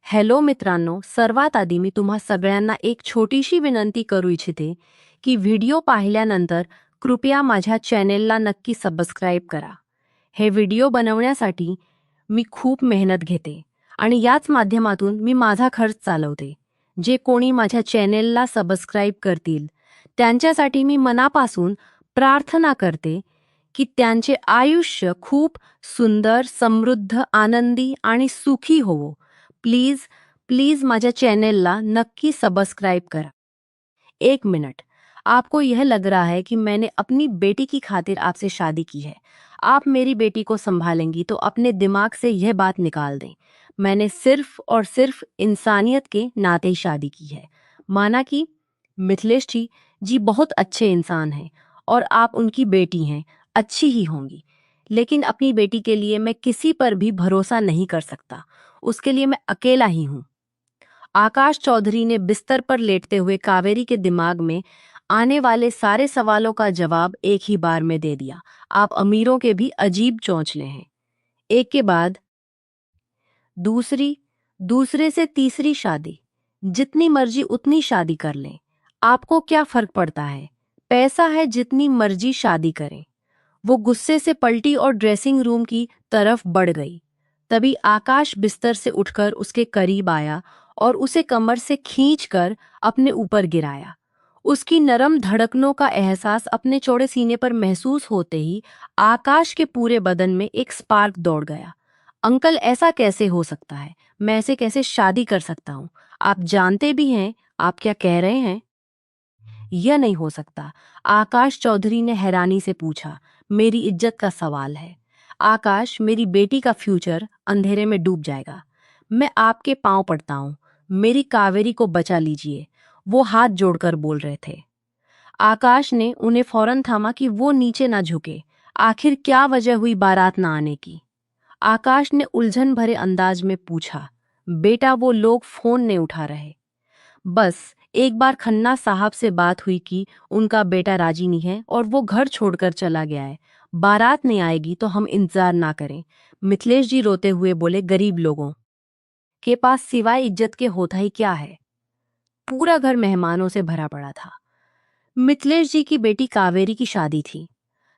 Hello मित्रांनो, सर्वात आधी मी तुम्हा सगळ्यांना एक छोटीशी विनंती करू इच्छिते की व्हिडिओ पाहिल्यानंतर कृपया माझ्या चॅनेलला नक्की सबस्क्राईब करा. हे व्हिडिओ बनवण्यासाठी मी खूप मेहनत घेते आणि याच माध्यमातून मी माझा खर्च चालवते. जे कोणी माझ्या चॅनेलला सबस्क्राईब करतील त्यांच्यासाठी मी मनापासून प्रार्थना करते की त्यांचे आयुष्य खूप सुंदर, समृद्ध, आनंदी आणि सुखी होवो. प्लीज प्लीज माझ्या चैनल नक्की सब्सक्राइब करा. एक मिनट, आपको यह लग रहा है कि मैंने अपनी बेटी की खातिर आपसे शादी की है, आप मेरी बेटी को संभालेंगी, तो अपने दिमाग से यह बात निकाल दें. मैंने सिर्फ और सिर्फ इंसानियत के नाते ही शादी की है. माना कि मिथिलेश जी बहुत अच्छे इंसान हैं और आप उनकी बेटी हैं, अच्छी ही होंगी. लेकिन अपनी बेटी के लिए मैं किसी पर भी भरोसा नहीं कर सकता, उसके लिए मैं अकेला ही हूँ. आकाश चौधरी ने बिस्तर पर लेटते हुए कावेरी के दिमाग में आने वाले सारे सवालों का जवाब एक ही बार में दे दिया. आप अमीरों के भी अजीब चौंचले हैं. एक के बाद दूसरी, दूसरे से तीसरी शादी. जितनी मर्जी उतनी शादी कर लें, आपको क्या फर्क पड़ता है? पैसा है, जितनी मर्जी शादी करें. वो गुस्से से पलटी और ड्रेसिंग रूम की तरफ बढ़ गई. तभी आकाश बिस्तर से उठकर उसके करीब आया और उसे कमर से खींचकर अपने ऊपर गिराया. उसकी नरम धड़कनों का एहसास अपने चौड़े सीने पर महसूस होते ही आकाश के पूरे बदन में एक स्पार्क दौड़ गया. अंकल, ऐसा कैसे हो सकता है? मैं ऐसे कैसे शादी कर सकता हूँ? आप जानते भी हैं आप क्या कह रहे हैं? यह नहीं हो सकता, आकाश चौधरी ने हैरानी से पूछा. मेरी इज्जत का सवाल है आकाश, मेरी बेटी का फ्यूचर अंधेरे में डूब जाएगा. मैं आपके पांव पड़ता हूँ, मेरी कावेरी को बचा लीजिए, वो हाथ जोड़कर बोल रहे थे. आकाश ने उन्हें फौरन थामा कि वो नीचे ना झुके. आखिर क्या वजह हुई बारात ना आने की? आकाश ने उलझन भरे अंदाज में पूछा. बेटा, वो लोग फोन नहीं उठा रहे. बस एक बार खन्ना साहब से बात हुई कि उनका बेटा राजी नहीं है और वो घर छोड़कर चला गया है. बारात नहीं आएगी तो हम इंतजार ना करें. मिथिलेश जी रोते हुए बोले. गरीब लोगों के पास सिवाय इज्जत के होता ही क्या है? पूरा घर मेहमानों से भरा पड़ा था. मिथिलेश जी की बेटी कावेरी की शादी थी.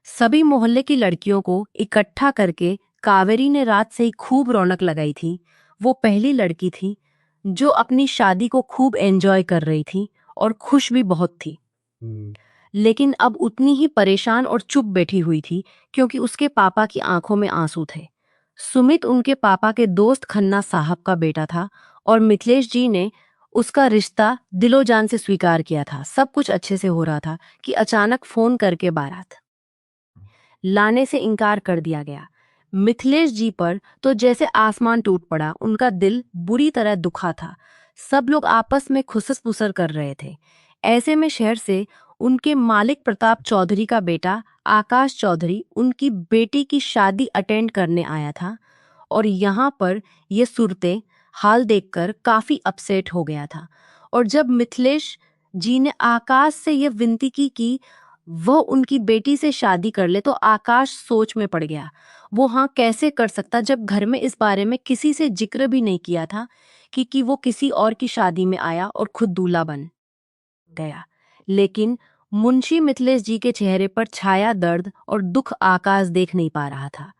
सभी मोहल्ले की लड़कियों को इकट्ठा करके कावेरी ने रात से ही खूब रौनक लगाई थी. वो पहली लड़की थी जो अपनी शादी को खूब एंजॉय कर रही थी और खुश भी बहुत थी. लेकिन अब उतनी ही परेशान और चुप बैठी हुई थी क्योंकि उसके पापा की आंखों में आंसू थे. सुमित उनके पापा के दोस्त खन्ना साहब का बेटा था और मिथिलेश जी ने उसका रिश्ता दिलो जान से स्वीकार किया था. सब कुछ अच्छे से हो रहा था कि अचानक फोन करके बारात लाने से इनकार कर दिया गया. मिथिलेश जी पर तो जैसे आसमान टूट पड़ा. उनका दिल बुरी तरह दुखा था. सब लोग आपस में खुसर-फुसर कर रहे थे. ऐसे में शहर से उनके मालिक प्रताप चौधरी का बेटा आकाश चौधरी उनकी बेटी की शादी अटेंड करने आया था और यहाँ पर ये सूरतें हाल देखकर काफी अपसेट हो गया था. और जब मिथिलेश जी ने आकाश से यह विनती की कि वह उनकी बेटी से शादी कर ले, तो आकाश सोच में पड़ गया. वो हाँ कैसे कर सकता जब घर में इस बारे में किसी से जिक्र भी नहीं किया था कि वो किसी और की शादी में आया और खुद दूल्हा बन गया. लेकिन मुंशी मिथिलेश जी के चेहरे पर छाया दर्द और दुख आकाश देख नहीं पा रहा था.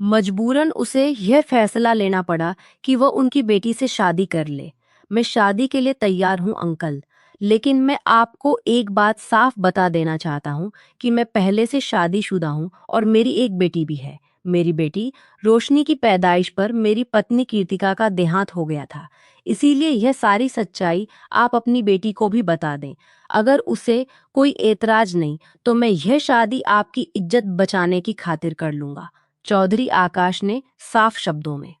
मजबूरन उसे यह फैसला लेना पड़ा कि वह उनकी बेटी से शादी कर ले. मैं शादी के लिए तैयार हूं अंकल, लेकिन मैं आपको एक बात साफ बता देना चाहता हूं कि मैं पहले से शादीशुदा हूं और मेरी एक बेटी भी है. मेरी बेटी रोशनी की पैदाइश पर मेरी पत्नी कीर्तिका का देहांत हो गया था. इसीलिए यह सारी सच्चाई आप अपनी बेटी को भी बता दें. अगर उसे कोई एतराज नहीं तो मैं यह शादी आपकी इज्जत बचाने की खातिर कर लूंगा. चौधरी आकाश ने साफ शब्दों में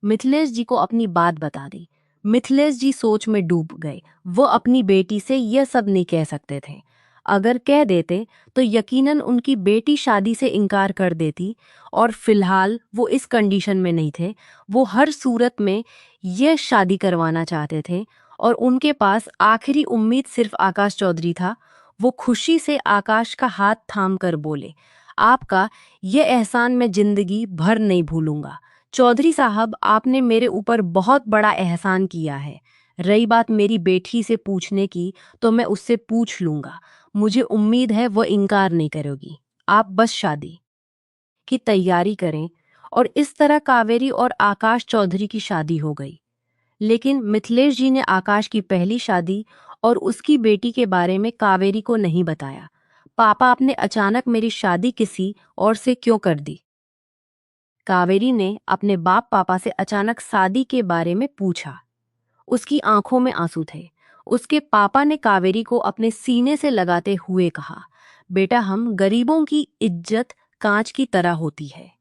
मिथिलेश जी को अपनी बात बता दी. मिथिलेश जी सोच में डूब गए. वो अपनी बेटी से यह सब नहीं कह सकते थे. अगर कह देते तो यकीनन उनकी बेटी शादी से इनकार कर देती और फिलहाल वो इस कंडीशन में नहीं थे. वो हर सूरत में यह शादी करवाना चाहते थे और उनके पास आखिरी उम्मीद सिर्फ आकाश चौधरी था. वो खुशी से आकाश का हाथ थाम कर बोले. आपका यह एहसान मैं जिंदगी भर नहीं भूलूंगा. चौधरी साहब, आपने मेरे ऊपर बहुत बड़ा एहसान किया है। रही बात मेरी बेटी से पूछने की, तो मैं उससे पूछ लूंगा। मुझे उम्मीद है वो इनकार नहीं करेगी। आप बस शादी की तैयारी करें। और इस तरह कावेरी और आकाश चौधरी की शादी हो गई। लेकिन मिथिलेश जी ने आकाश की पहली शादी और उसकी बेटी के बारे में कावेरी को नहीं बताया। पापा, आपने अचानक मेरी शादी किसी और से क्यों कर दी? कावेरी ने अपने बाप पापा से अचानक शादी के बारे में पूछा। उसकी आंखों में आंसू थे। उसके पापा ने कावेरी को अपने सीने से लगाते हुए कहा, बेटा, हम गरीबों की इज्जत कांच की तरह होती है।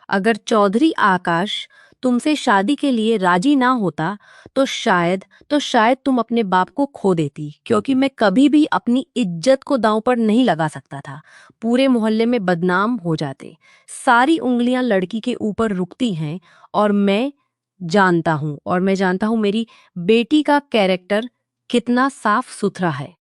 अगर चौधरी आकाश तुमसे शादी के लिए राजी ना होता तो शायद तुम अपने बाप को खो देती, क्योंकि मैं कभी भी अपनी इज्जत को दांव पर नहीं लगा सकता था। पूरे मोहल्ले में बदनाम हो जाते। सारी उंगलियां लड़की के ऊपर रुकती हैं। और मैं जानता हूं मेरी बेटी का कैरेक्टर कितना साफ सुथरा है।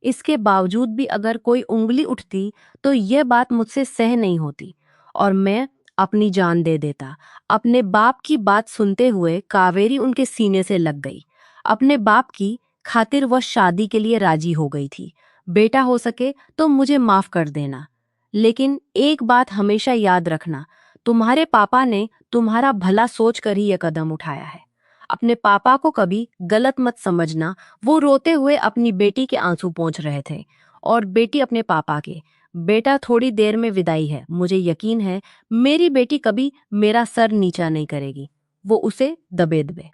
इसके बावजूद भी अगर कोई उंगली उठती तो यह बात मुझसे सह नहीं होती और मैं अपनी जान दे देता। अपने बाप की बात सुनते हुए कावेरी उनके सीने से लग गई। अपने बाप की खातिर वह शादी के लिए राजी हो गई थी। बेटा, हो सके तो मुझे माफ कर देना, लेकिन एक बात हमेशा याद रखना, तुम्हारे पापा ने तुम्हारा भला सोच कर ही यह कदम उठाया है। अपने पापा को कभी गलत मत समझना। वो रोते हुए अपनी बेटी के आंसू पोंछ रहे थे और बेटी अपने पापा के। बेटा, थोड़ी देर में विदाई है। मुझे यकीन है मेरी बेटी कभी मेरा सर नीचा नहीं करेगी। वो उसे दबे दबे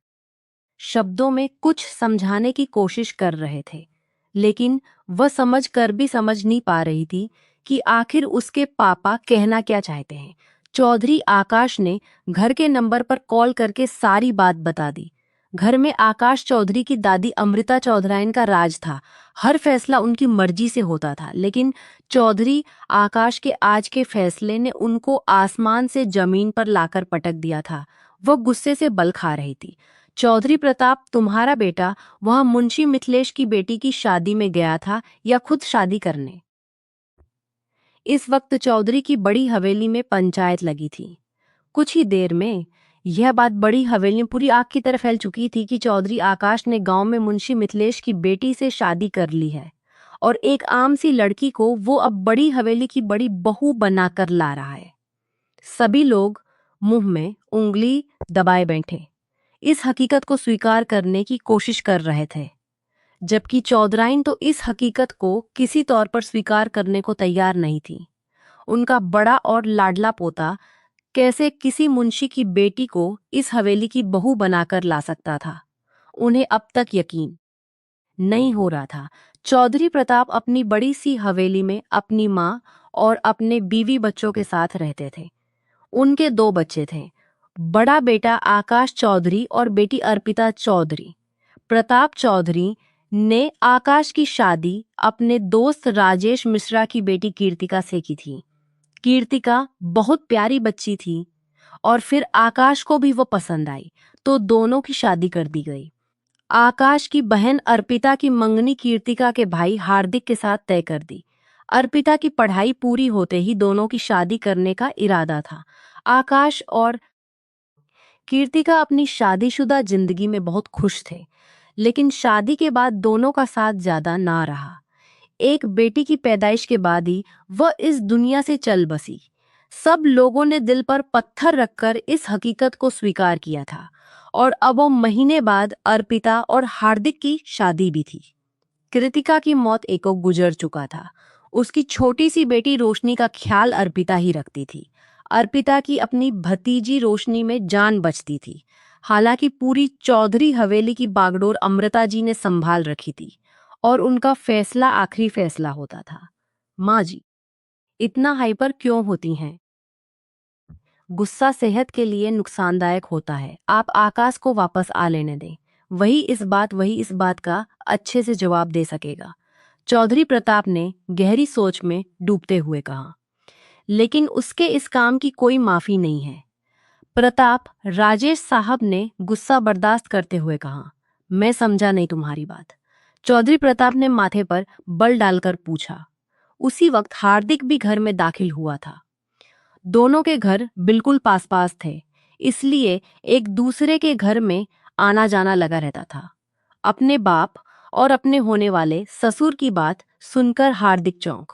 शब्दों में कुछ समझाने की कोशिश कर रहे थे, लेकिन वह समझ कर भी समझ नहीं पा रही थी कि आखिर उसके पापा कहना क्या चाहते हैं। चौधरी आकाश ने घर के नंबर पर कॉल करके सारी बात बता दी। घर में आकाश चौधरी की दादी अमृता चौधराइन का राज था। हर फैसला उनकी मर्जी से होता था, लेकिन चौधरी आकाश के आज के फैसले ने उनको आसमान से जमीन पर लाकर पटक दिया था। वह गुस्से से बल खा रही थी। चौधरी प्रताप, तुम्हारा बेटा वहां मुंशी मिथिलेश की बेटी की शादी में गया था या खुद शादी करने? इस वक्त चौधरी की बड़ी हवेली में पंचायत लगी थी। कुछ ही देर में यह बात बड़ी हवेली में पूरी आग की तरह फैल चुकी थी कि चौधरी आकाश ने गांव में मुंशी मिथिलेश की बेटी से शादी कर ली है और एक आम सी लड़की को वो अब बड़ी हवेली की बड़ी बहू बनाकर ला रहा है। सभी लोग मुंह में उंगली दबाए बैठे इस हकीकत को स्वीकार करने की कोशिश कर रहे थे, जबकि चौधराइन तो इस हकीकत को किसी तौर पर स्वीकार करने को तैयार नहीं थी। उनका बड़ा और लाडला पोता कैसे किसी मुंशी की बेटी को इस हवेली की बहू बनाकर ला सकता था, उन्हें अब तक यकीन नहीं हो रहा था। चौधरी प्रताप अपनी बड़ी सी हवेली में अपनी माँ और अपने बीवी बच्चों के साथ रहते थे। उनके दो बच्चे थे, बड़ा बेटा आकाश चौधरी और बेटी अर्पिता चौधरी। प्रताप चौधरी ने आकाश की शादी अपने दोस्त राजेश मिश्रा की बेटी कीर्तिका से की थी। कीर्तिका बहुत प्यारी बच्ची थी और फिर आकाश को भी वो पसंद आई, तो दोनों की शादी कर दी गई। आकाश की बहन अर्पिता की मंगनी कीर्तिका के भाई हार्दिक के साथ तय कर दी। अर्पिता की पढ़ाई पूरी होते ही दोनों की शादी करने का इरादा था। आकाश और कीर्तिका अपनी शादीशुदा जिंदगी में बहुत खुश थे, लेकिन शादी के बाद दोनों का साथ ज्यादा ना रहा। एक बेटी की पैदाइश के बाद ही वह इस दुनिया से चल बसी। सब लोगों ने दिल पर पत्थर रखकर इस हकीकत को स्वीकार किया था और अब वो महीने बाद अर्पिता और हार्दिक की शादी भी थी। कृतिका की मौत एको गुजर चुका था। उसकी छोटी सी बेटी रोशनी का ख्याल अर्पिता ही रखती थी। अर्पिता की अपनी भतीजी रोशनी में जान बचती थी। हालांकि पूरी चौधरी हवेली की बागडोर अमृता जी ने संभाल रखी थी और उनका फैसला आखिरी फैसला होता था। माँ जी, इतना हाइपर क्यों होती हैं? गुस्सा सेहत के लिए नुकसानदायक होता है। आप आकाश को वापस आ लेने दें। वही इस बात का अच्छे से जवाब दे सकेगा। चौधरी प्रताप ने गहरी सोच में डूबते हुए कहा। लेकिन उसके इस काम की कोई माफी नहीं है। प्रताप, राजेश साहब ने गुस्सा बर्दाश्त करते हुए कहा। मैं समझा नहीं तुम्हारी बात। चौधरी प्रताप ने माथे पर बल डालकर पूछा। उसी वक्त हार्दिक भी घर में दाखिल हुआ था। दोनों के घर बिल्कुल पास पास थे। इसलिए एक दूसरे के घर में आना जाना लगा रहता था। अपने बाप और अपने होने वाले ससुर की बात सुनकर हार्दिक चौंक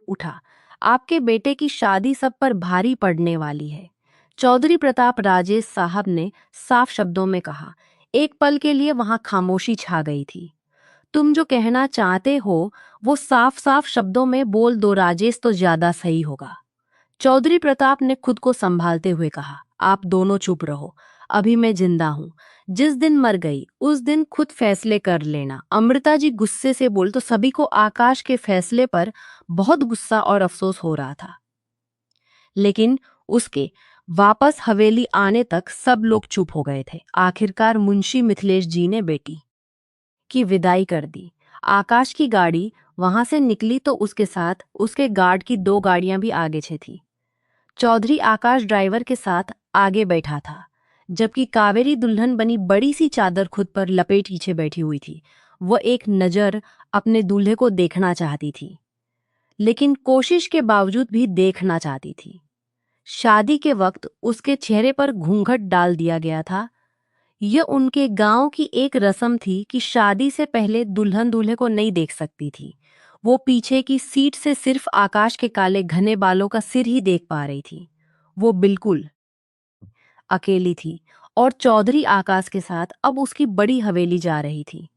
उठा। आपके बेटे की शादी सब पर भारी पड़ने वाली है, चौधरी प्रताप राजेश साहब ने साफ शब्दों में कहा। एक पल के लिए वहां खामोशी छा गई थी। तुम जो कहना चाहते हो वो साफ साफ शब्दों में बोल दो राजेश, तो ज्यादा सही होगा। चौधरी प्रताप ने खुद को संभालते हुए कहा। आप दोनों चुप रहो, अभी मैं जिंदा हूं। जिस दिन मर गई उस दिन खुद फैसले कर लेना। अमृता जी गुस्से से बोल तो सभी को आकाश के फैसले पर बहुत गुस्सा और अफसोस हो रहा था। लेकिन उसके वापस हवेली आने तक सब लोग चुप हो गए थे। आखिरकार मुंशी मिथिलेश जी ने बेटी की विदाई कर दी। आकाश की गाड़ी वहां से निकली तो उसके साथ उसके गार्ड की 2 गाड़ियां भी आगे से थी। चौधरी आकाश ड्राइवर के साथ आगे बैठा था, जबकि कावेरी दुल्हन बनी बड़ी सी चादर खुद पर लपेट पीछे बैठी हुई थी। वह एक नजर अपने दूल्हे को देखना चाहती थी, लेकिन कोशिश के बावजूद भी देखना चाहती थी। शादी के वक्त उसके चेहरे पर घूंघट डाल दिया गया था। यह उनके गांव की एक रस्म थी कि शादी से पहले दुल्हन दूल्हे को नहीं देख सकती थी। वो पीछे की सीट से सिर्फ आकाश के काले घने बालों का सिर ही देख पा रही थी। वो बिल्कुल अकेली थी और चौधरी आकाश के साथ अब उसकी बड़ी हवेली जा रही थी।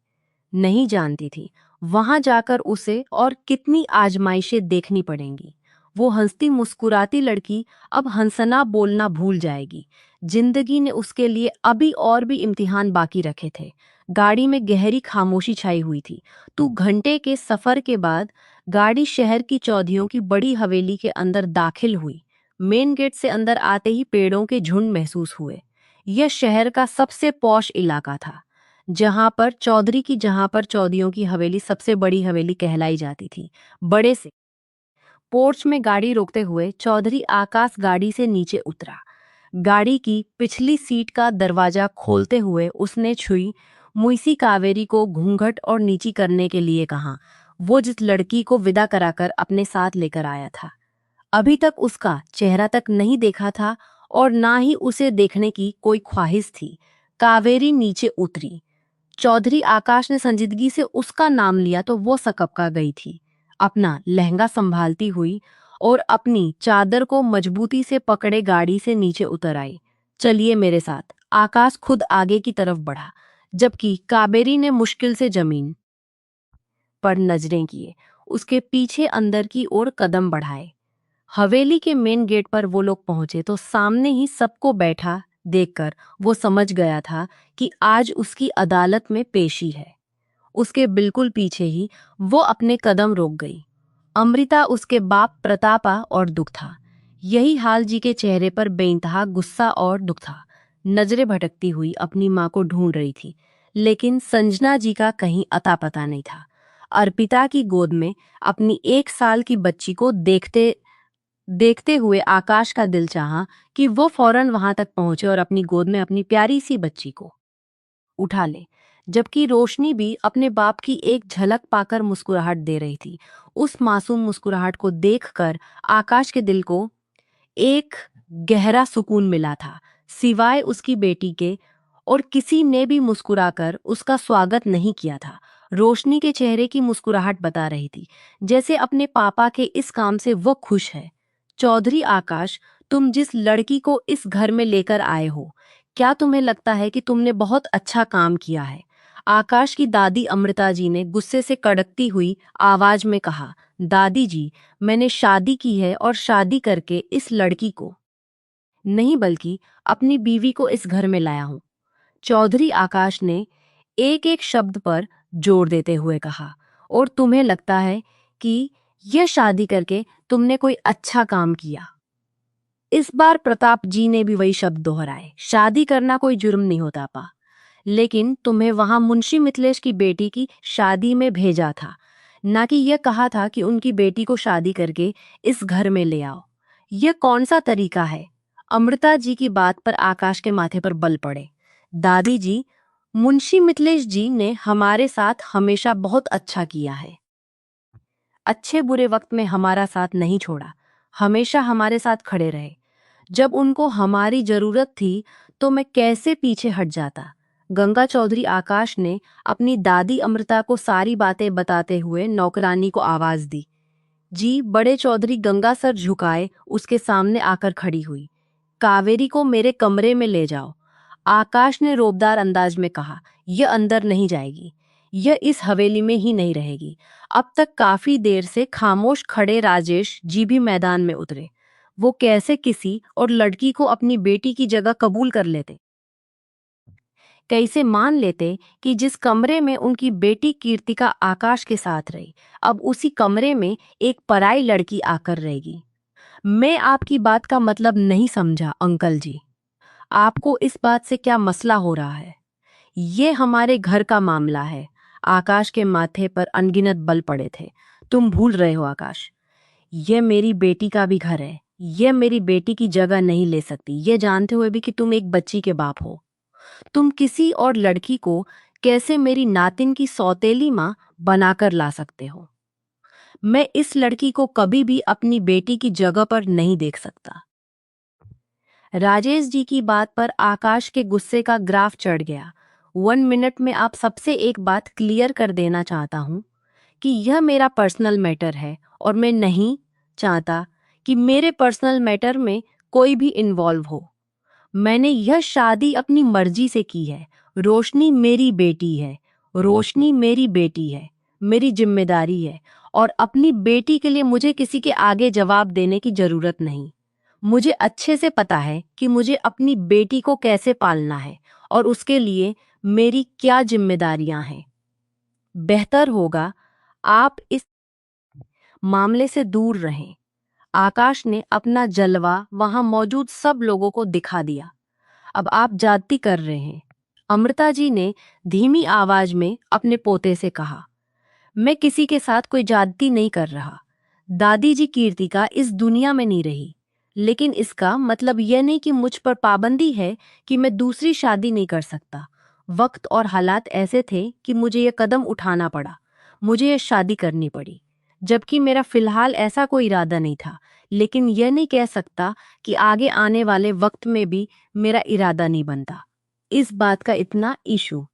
नहीं जानती थी वहां जाकर उसे और कितनी आजमाइशें देखनी पड़ेंगी। वो हंसती मुस्कुराती लड़की अब हंसना बोलना भूल जाएगी। जिंदगी ने उसके लिए अभी और भी इम्तिहान बाकी रखे थे। गाड़ी में गहरी खामोशी छाई हुई थी। 2 घंटे के सफर के बाद गाड़ी शहर की चौधियों की बड़ी हवेली के अंदर दाखिल हुई। मेन गेट से अंदर आते ही पेड़ों के झुंड महसूस हुए। यह शहर का सबसे पॉश इलाका था, जहां पर चौधरियों की हवेली सबसे बड़ी हवेली कहलाई जाती थी। बड़े से पोर्च में गाड़ी रोकते हुए चौधरी आकाश गाड़ी से नीचे उतरा। गाड़ी की पिछली सीट का दरवाजा खोलते हुए उसने छुई मुंशी कावेरी को घूंघट और नीची करने के लिए कहा। वो जिस लड़की को विदा कराकर अपने साथ लेकर आया था, अभी तक उसका चेहरा तक नहीं देखा था और ना ही उसे देखने की कोई ख्वाहिश थी। कावेरी नीचे उतरी। चौधरी आकाश ने संजीदगी से उसका नाम लिया तो वो सकपका गई थी। अपना लहंगा संभालती हुई और अपनी चादर को मजबूती से पकड़े गाड़ी से नीचे उतर आई। चलिए मेरे साथ। आकाश खुद आगे की तरफ बढ़ा, जबकि कावेरी ने मुश्किल से जमीन पर नजरें किए उसके पीछे अंदर की ओर कदम बढ़ाए। हवेली के मेन गेट पर वो लोग पहुंचे तो सामने ही सबको बैठा देखकर वो समझ गया था कि आज उसकी अदालत में पेशी है। उसके बिल्कुल पीछे ही वो अपने कदम रोक गई। अमृता, उसके बाप प्रतापा और दुख था। यही हाल जी के चेहरे पर बेइंतहा गुस्सा और दुख था। नजरें भटकती हुई अपनी माँ को ढूंढ रही थी, लेकिन संजना जी का कहीं अता पता नहीं था। अर्पिता की गोद में अपनी 1 साल की बच्ची को देखते देखते हुए आकाश का दिल चाहा कि वो फौरन वहां तक पहुंचे और अपनी गोद में अपनी प्यारी सी बच्ची को उठा ले, जबकि रोशनी भी अपने बाप की एक झलक पाकर मुस्कुराहट दे रही थी। उस मासूम मुस्कुराहट को देखकर आकाश के दिल को एक गहरा सुकून मिला था। सिवाय उसकी बेटी के और किसी ने भी मुस्कुराकर उसका स्वागत नहीं किया था। रोशनी के चेहरे की मुस्कुराहट बता रही थी जैसे अपने पापा के इस काम से वो खुश है। चौधरी आकाश, तुम जिस लड़की को इस घर में लेकर आए हो, क्या तुम्हें लगता है कि तुमने बहुत अच्छा काम किया है? आकाश की दादी अमृता जी ने गुस्से से कड़कती हुई आवाज में कहा। दादी जी, मैंने शादी की है और शादी करके इस लड़की को नहीं बल्कि अपनी बीवी को इस घर में लाया हूं। चौधरी आकाश ने एक एक शब्द पर जोर देते हुए कहा। और तुम्हें लगता है कि यह शादी करके तुमने कोई अच्छा काम किया? इस बार प्रताप जी ने भी वही शब्द दोहराए। शादी करना कोई जुर्म नहीं होता पा, लेकिन तुम्हें वहां मुंशी मिथिलेश की बेटी की शादी में भेजा था, ना कि यह कहा था कि उनकी बेटी को शादी करके इस घर में ले आओ। यह कौन सा तरीका है? अमृता जी की बात पर आकाश के माथे पर बल पड़े। दादी जी, मुंशी मिथिलेश जी ने हमारे साथ हमेशा बहुत अच्छा किया है। अच्छे बुरे वक्त में हमारा साथ नहीं छोड़ा, हमेशा हमारे साथ खड़े रहे। जब उनको हमारी जरूरत थी तो मैं कैसे पीछे हट जाता। गंगा चौधरी आकाश ने अपनी दादी अमृता को सारी बातें बताते हुए नौकरानी को आवाज दी। जी बड़े चौधरी गंगा सर झुकाए उसके सामने आकर खड़ी हुई। कावेरी को मेरे कमरे में ले जाओ। आकाश ने रोबदार अंदाज में कहा, यह अंदर नहीं जाएगी, यह इस हवेली में ही नहीं रहेगी। अब तक काफी देर से खामोश खड़े राजेश जी भी मैदान में उतरे। वो कैसे किसी और लड़की को अपनी बेटी की जगह कबूल कर लेते, कैसे मान लेते कि जिस कमरे में उनकी बेटी कीर्तिका आकाश के साथ रही, अब उसी कमरे में एक पराई लड़की आकर रहेगी। मैं आपकी बात का मतलब नहीं समझा अंकल जी। आपको इस बात से क्या मसला हो रहा है? ये हमारे घर का मामला है। आकाश के माथे पर अनगिनत बल पड़े थे। तुम भूल रहे हो आकाश, ये मेरी बेटी का भी घर है। ये मेरी बेटी की जगह नहीं ले सकती, ये जानते हुए भी कि तुम एक बच्ची के बाप हो। तुम किसी और लड़की को कैसे मेरी नातिन की सौतेली माँ बनाकर ला सकते हो? मैं इस लड़की को कभी भी अपनी बेटी की जगह पर नहीं देख सकता। राजेश जी की बात पर आकाश के गुस्से का ग्राफ चढ़ गया। 1 मिनट में आप सबसे एक बात क्लियर कर देना चाहता हूँ कि यह मेरा पर्सनल मैटर है और मैं नहीं चाहता कि मेरे पर्सनल मैटर में कोई भी इन्वॉल्व हो। मैंने यह शादी अपनी मर्जी से की है। रोशनी मेरी बेटी है, रोशनी मेरी बेटी है, मेरी जिम्मेदारी है और अपनी बेटी के लिए मुझे किसी के आगे जवाब देने की जरूरत नहीं। मुझे अच्छे से पता है कि मुझे अपनी बेटी को कैसे पालना है और उसके लिए मेरी क्या जिम्मेदारियां हैं। बेहतर होगा आप इस मामले से दूर रहें। आकाश ने अपना जलवा वहां मौजूद सब लोगों को दिखा दिया। अब आप जाति कर रहे हैं। अमृता जी ने धीमी आवाज में अपने पोते से कहा, मैं किसी के साथ कोई जाति नहीं कर रहा। दादी जी कीर्तिका इस दुनिया में नहीं रही, लेकिन इसका मतलब यह नहीं कि मुझ पर पाबंदी है कि मैं दूसरी शादी नहीं कर सकता। वक्त और हालात ऐसे थे कि मुझे यह कदम उठाना पड़ा, मुझे यह शादी करनी पड़ी, जबकि मेरा फिलहाल ऐसा कोई इरादा नहीं था। लेकिन यह नहीं कह सकता कि आगे आने वाले वक्त में भी मेरा इरादा नहीं बनता। इस बात का इतना इशू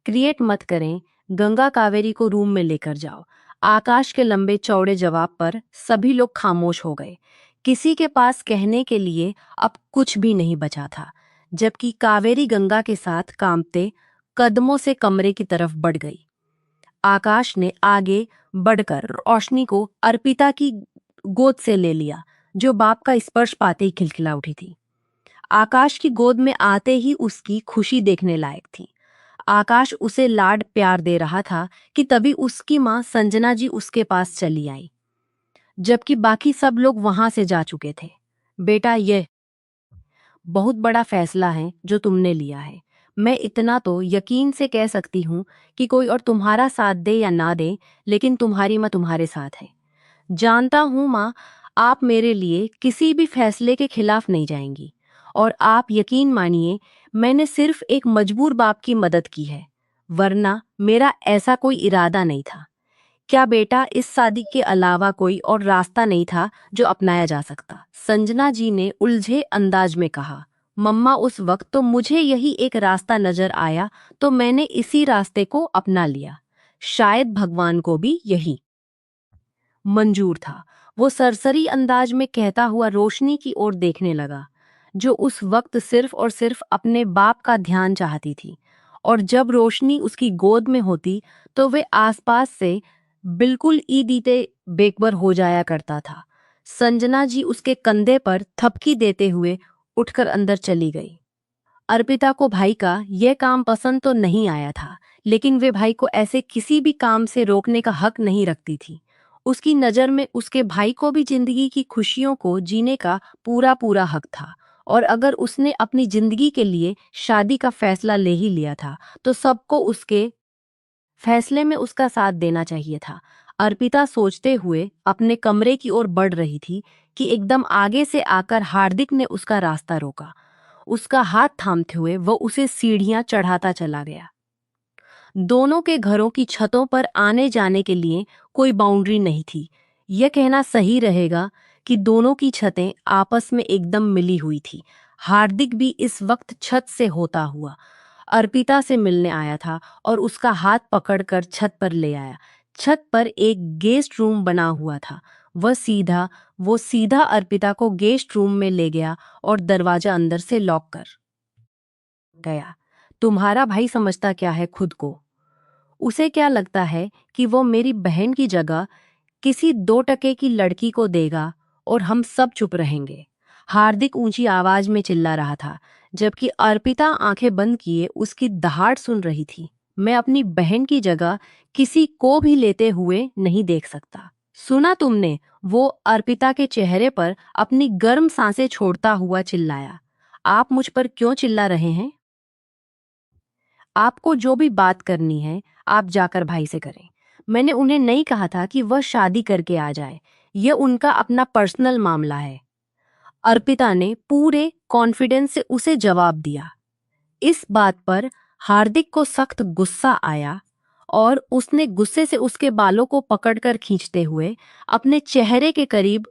क्रिएट मत करें। गंगा कावेरी को रूम में लेकर जाओ। आकाश के लंबे चौड़े जवाब पर सभी लोग खामोश हो गए। किसी के पास कहने के लिए अब कुछ भी नहीं बचा था, जबकि कावेरी गंगा के साथ कांपते कदमों से कमरे की तरफ बढ़ गई। आकाश ने आगे बढ़कर रोशनी को अर्पिता की गोद से ले लिया, जो बाप का स्पर्श पाते ही खिलखिला उठी थी। आकाश की गोद में आते ही उसकी खुशी देखने लायक थी। आकाश उसे लाड प्यार दे रहा था कि तभी उसकी मां संजना जी उसके पास चली आई, जबकि बाकी सब लोग वहां से जा चुके थे। बेटा, यह बहुत बड़ा फैसला है जो तुमने लिया है। मैं इतना तो यकीन से कह सकती हूँ कि कोई और तुम्हारा साथ दे या ना दे, लेकिन तुम्हारी माँ तुम्हारे साथ है। जानता हूँ माँ, आप मेरे लिए किसी भी फैसले के खिलाफ नहीं जाएंगी। और आप यकीन मानिए, मैंने सिर्फ एक मजबूर बाप की मदद की है, वरना मेरा ऐसा कोई इरादा नहीं था। क्या बेटा, इस शादी के अलावा कोई और रास्ता नहीं था जो अपनाया जा सकता? संजना जी ने उलझे अंदाज में कहा। मम्मा, उस वक्त तो मुझे यही एक रास्ता नजर आया, तो मैंने इसी रास्ते को अपना लिया। शायद भगवान को भी यही मंजूर था। वो सरसरी अंदाज में कहता हुआ रोशनी की ओर देखने लगा, जो उस वक्त सिर्फ और सिर्फ अपने बाप का ध्यान चाहती थी। और जब रोशनी उसकी गोद में होती तो वे आसपास से बिल्कुल ईदीते बेखबर हो जाया करता था। संजना जी उसके कंधे पर थपकी देते हुए उठकर अंदर चली गई। अर्पिता को भाई का यह काम पसंद तो नहीं आया था, लेकिन वे भाई को ऐसे किसी भी काम से रोकने का हक नहीं रखती थी। उसकी नज़र में उसके भाई को भी जिंदगी की खुशियों को जीने का पूरा पूरा हक था, और अगर उसने अपनी जिंदगी के लिए शादी का फैसला ले ही लिया था तो सबको उसके फैसले में उसका साथ देना चाहिए था। अर्पिता सोचते हुए अपने कमरे की ओर बढ़ रही थी कि एकदम आगे से आकर हार्दिक ने उसका रास्ता रोका। उसका हाथ थामते हुए वो उसे सीढ़ियां चढ़ाता चला गया। दोनों के घरों की छतों पर आने जाने के लिए कोई बाउंड्री नहीं थी। यह कहना सही रहेगा कि दोनों की छतें आपस में एकदम मिली हुई थी। हार्दिक भी इस वक्त छत से होता हुआ अर्पिता से मिलने आया था और उसका हाथ पकड़कर छत पर ले आया। छत पर एक गेस्ट रूम बना हुआ था। वो सीधा अर्पिता को गेस्ट रूम में ले गया और दरवाजा अंदर से लॉक कर गया। तुम्हारा भाई समझता क्या है खुद को? उसे क्या लगता है कि वो मेरी बहन की जगह किसी 2 टके की लड़की को देगा और हम सब चुप रहेंगे? हार्दिक ऊंची आवाज में चिल्ला रहा था, जबकि अर्पिता आंखें बंद किए उसकी दहाड़ सुन रही थी। मैं अपनी बहन की जगह किसी को भी लेते हुए नहीं देख सकता। सुना तुमने? वो अर्पिता के चेहरे पर अपनी गर्म सांसें छोड़ता हुआ चिल्लाया। आप मुझ पर क्यों चिल्ला रहे हैं? आपको जो भी बात करनी है आप जाकर भाई से करें। मैंने उन्हें नहीं कहा था कि वह शादी करके आ जाए। यह उनका अपना पर्सनल मामला है। अर्पिता ने पूरे कॉन्फिडेंस से उसे जवाब दिया। इस बात पर हार्दिक को सख्त गुस्सा आया और उसने गुस्से से उसके बालों को पकड़कर खींचते हुए अपने चेहरे के करीब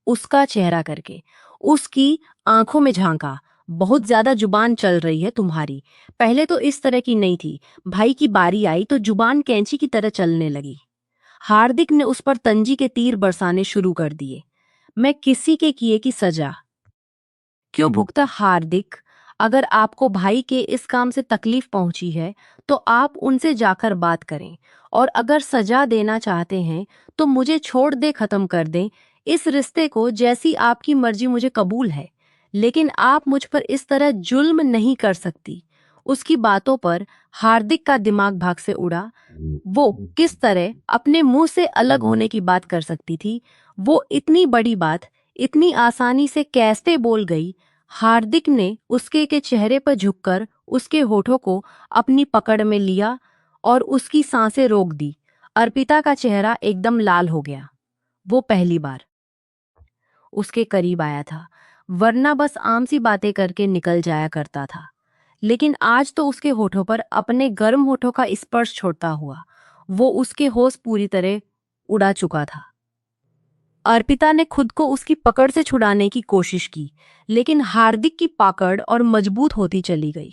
उसका चेहरा करके उसकी आंखों में झांका। बहुत ज्यादा जुबान चल रही है तुम्हारी। पहले तो इस तरह की नहीं थी। भाई की बारी आई तो जुबान कैंची की तरह चलने लगी। हार्दिक ने उस पर तंजी के तीर बरसाने शुरू कर दिए। मैं किसी के किए की सजा क्यों भुगता हार्दिक? अगर आपको भाई के इस काम से तकलीफ पहुंची है तो आप उनसे जाकर बात करें, और अगर सजा देना चाहते हैं तो मुझे छोड़ दे, खत्म कर दें इस रिश्ते को। जैसी आपकी मर्जी, मुझे कबूल है, लेकिन आप मुझ पर इस तरह जुल्म नहीं कर सकती। उसकी बातों पर हार्दिक का दिमाग भाग से उड़ा। वो किस तरह अपने मुंह से अलग होने की बात कर सकती थी? वो इतनी बड़ी बात इतनी आसानी से कैसे बोल गई? हार्दिक ने उसके के चेहरे पर झुककर उसके होठों को अपनी पकड़ में लिया और उसकी सांसें रोक दी। अर्पिता का चेहरा एकदम लाल हो गया। वो पहली बार उसके करीब आया था, वरना बस आम सी बातें करके निकल जाया करता था। लेकिन आज तो उसके होठों पर अपने गर्म होठों का स्पर्श छोड़ता हुआ वो उसके होश पूरी तरह उड़ा चुका था। अर्पिता ने खुद को उसकी पकड़ से छुड़ाने की कोशिश की, लेकिन हार्दिक की पकड़ और मजबूत होती चली गई।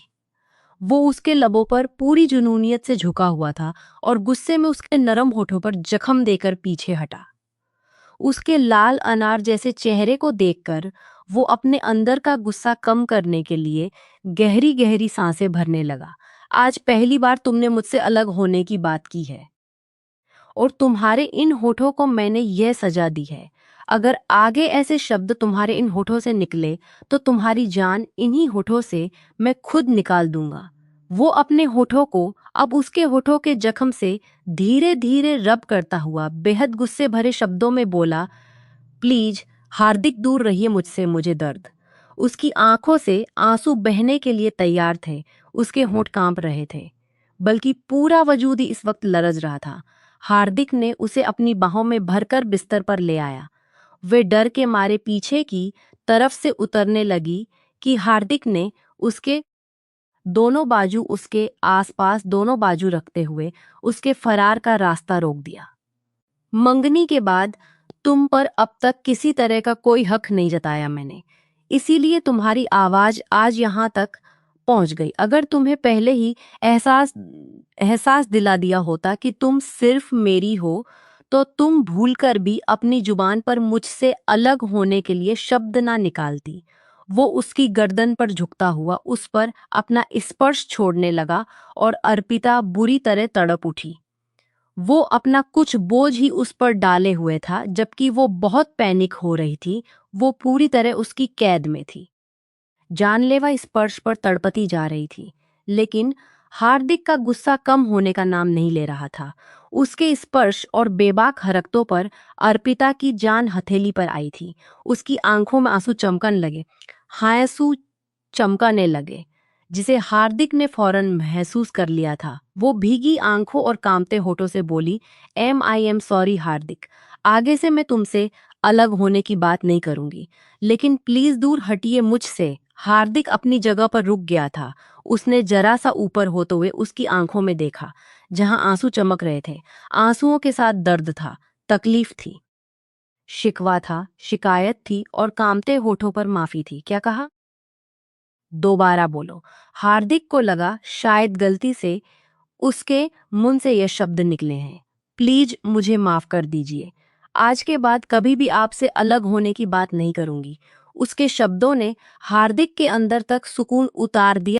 वो उसके लबों पर पूरी जुनूनियत से झुका हुआ था और गुस्से में उसके नरम होठों पर जख्म देकर पीछे हटा। उसके लाल अनार जैसे चेहरे को देखकर वो अपने अंदर का गुस्सा कम करने के लिए गहरी गहरी सांसें भरने लगा। आज पहली बार तुमने मुझसे अलग होने की बात की है और तुम्हारे इन होठों को मैंने यह सजा दी है। अगर आगे ऐसे शब्द तुम्हारे इन होठों से निकले तो तुम्हारी जान इन्हीं होठों से मैं खुद निकाल दूंगा। वो अपने होठों को अब उसके होठों के जख्म से धीरे धीरे रब करता हुआ बेहद गुस्से भरे शब्दों में बोला, प्लीज हार्दिक, दूर रहिए मुझसे, मुझे दर्द। उसकी आंखों से आंसू बहने के लिए तैयार थे। उसके होंठ कांप रहे थे, बल्कि पूरा वजूद ही इस वक्त लरज रहा था। हार्दिक ने उसे अपनी बाहों में भरकर बिस्तर पर ले आया। वे डर के मारे पीछे की तरफ से उतरने लगी कि हार्दिक ने उसके दोनों बाजू उसके आसपास दोनों बाजू रखते हुए उसके फरार का रास्ता रोक दिया। मंगनी के बाद तुम पर अब तक किसी तरह का कोई हक नहीं जताया मैंने, इसीलिए तुम्हारी आवाज आज यहाँ तक पहुंच गई। अगर तुम्हें पहले ही एहसास एहसास दिला दिया होता कि तुम सिर्फ मेरी हो तो तुम भूलकर भी अपनी जुबान पर मुझसे अलग होने के लिए शब्द ना निकालती। वो उसकी गर्दन पर झुकता हुआ उस पर अपना स्पर्श छोड़ने लगा और अर्पिता बुरी तरह तड़प उठी। वो अपना कुछ बोझ ही उस पर डाले हुए था, जबकि वो बहुत पैनिक हो रही थी। वो पूरी तरह उसकी कैद में थी, जानलेवा स्पर्श पर तड़पती जा रही थी। लेकिन हार्दिक का गुस्सा कम होने का नाम नहीं ले रहा था। उसके स्पर्श और बेबाक हरकतों पर अर्पिता की जान हथेली पर आई थी। उसकी आंखों में आंसू चमकने लगे, आंसू चमकने लगे, जिसे हार्दिक ने फौरन महसूस कर लिया था। वो भीगी आंखों और कांपते होठों से बोली, आई एम सॉरी हार्दिक, आगे से मैं तुमसे अलग होने की बात नहीं करूंगी, लेकिन प्लीज दूर हटिए मुझसे। हार्दिक अपनी जगह पर रुक गया था। उसने जरा सा ऊपर होते हुए उसकी आंखों में देखा, जहां आंसू चमक रहे थे। आंसुओं के साथ दर्द था, तकलीफ थी, शिकवा था, शिकायत थी और कांपते होठों पर माफी थी। क्या कहा? दोबारा बोलो। हार्दिक को लगा शायद गलती से उसके मुंह से ये शब्द निकले हैं। प्लीज मुझे माफ कर दीजिए। आज के बाद कभी भी आपसे अलग होने की बात नहीं करूंगी। उसके शब्दों ने हार्दिक के अंदर तक सुकून उतार दिया।